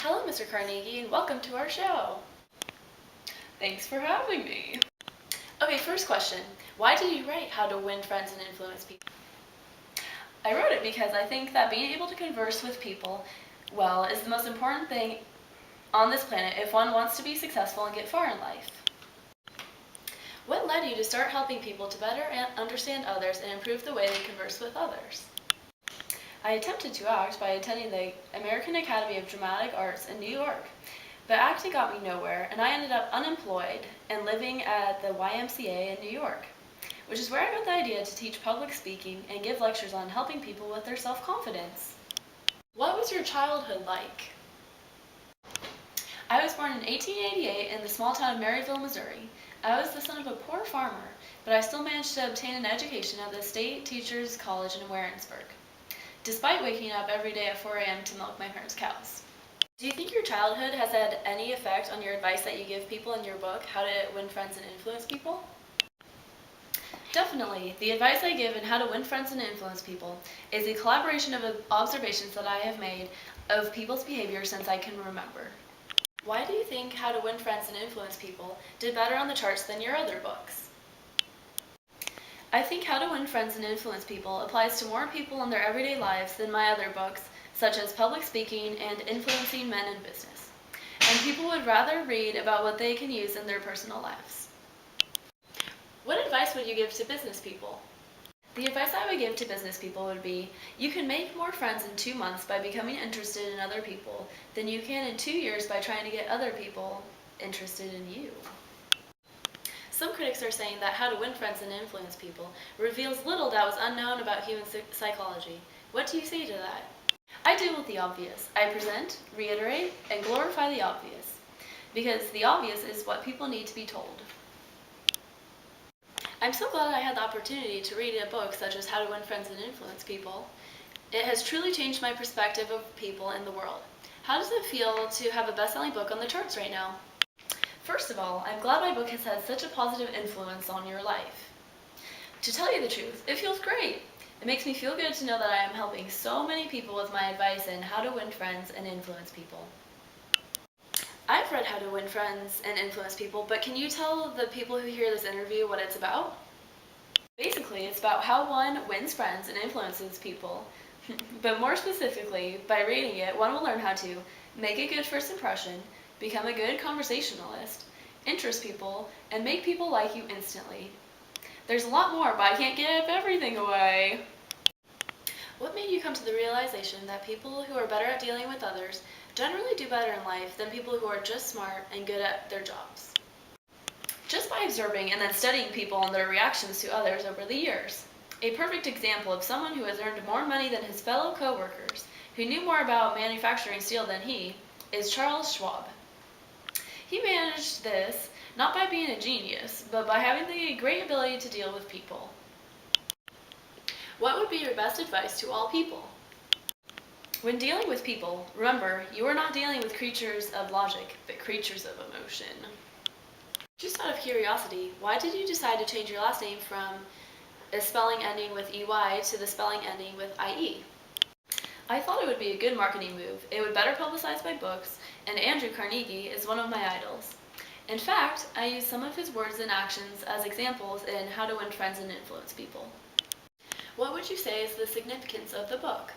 Hello, Mr. Carnegie, and welcome to our show. Thanks for having me. Okay, first question. Why did you write How to Win Friends and Influence People? I wrote it because I think that being able to converse with people well is the most important thing on this planet if one wants to be successful and get far in life. What led you to start helping people to better understand others and improve the way they converse with others? I attempted to act by attending the American Academy of Dramatic Arts in New York, but acting got me nowhere, and I ended up unemployed and living at the YMCA in New York, which is where I got the idea to teach public speaking and give lectures on helping people with their self-confidence. What was your childhood like? I was born in 1888 in the small town of Maryville, Missouri. I was the son of a poor farmer, but I still managed to obtain an education at the State Teachers College in Warrensburg, despite waking up every day at 4 a.m. to milk my parents' cows. Do you think your childhood has had any effect on your advice that you give people in your book, How to Win Friends and Influence People? Definitely. The advice I give in How to Win Friends and Influence People is a collaboration of observations that I have made of people's behavior since I can remember. Why do you think How to Win Friends and Influence People did better on the charts than your other books? I think How to Win Friends and Influence People applies to more people in their everyday lives than my other books, such as Public Speaking and Influencing Men in Business. And people would rather read about what they can use in their personal lives. What advice would you give to business people? The advice I would give to business people would be, you can make more friends in 2 months by becoming interested in other people than you can in 2 years by trying to get other people interested in you. Some critics are saying that How to Win Friends and Influence People reveals little that was unknown about human psychology. What do you say to that? I deal with the obvious. I present, reiterate, and glorify the obvious, because the obvious is what people need to be told. I'm so glad I had the opportunity to read a book such as How to Win Friends and Influence People. It has truly changed my perspective of people in the world. How does it feel to have a best-selling book on the charts right now? First of all, I'm glad my book has had such a positive influence on your life. To tell you the truth, it feels great. It makes me feel good to know that I am helping so many people with my advice in How to Win Friends and Influence People. I've read How to Win Friends and Influence People, but can you tell the people who hear this interview what it's about? Basically, it's about how one wins friends and influences people. But more specifically, by reading it, one will learn how to make a good first impression, become a good conversationalist, interest people, and make people like you instantly. There's a lot more, but I can't give everything away. What made you come to the realization that people who are better at dealing with others generally do better in life than people who are just smart and good at their jobs? Just by observing and then studying people and their reactions to others over the years. A perfect example of someone who has earned more money than his fellow co-workers, who knew more about manufacturing steel than he, is Charles Schwab. He managed this not by being a genius, but by having the great ability to deal with people. What would be your best advice to all people? When dealing with people, remember, you are not dealing with creatures of logic, but creatures of emotion. Just out of curiosity, why did you decide to change your last name from a spelling ending with EY to the spelling ending with IE? I thought it would be a good marketing move. It would better publicize my books, and Andrew Carnegie is one of my idols. In fact, I use some of his words and actions as examples in How to Win Friends and Influence People. What would you say is the significance of the book?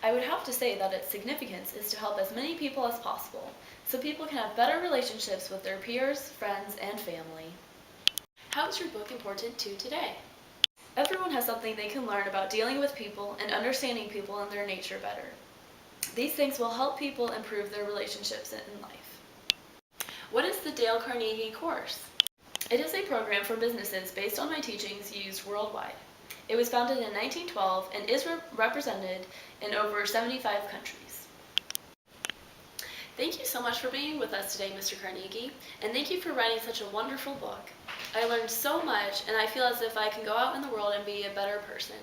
I would have to say that its significance is to help as many people as possible, so people can have better relationships with their peers, friends, and family. How is your book important to today? Everyone has something they can learn about dealing with people and understanding people and their nature better. These things will help people improve their relationships in life. What is the Dale Carnegie course? It is a program for businesses based on my teachings used worldwide. It was founded in 1912 and is represented in over 75 countries. Thank you so much for being with us today, Mr. Carnegie, and thank you for writing such a wonderful book. I learned so much, and I feel as if I can go out in the world and be a better person.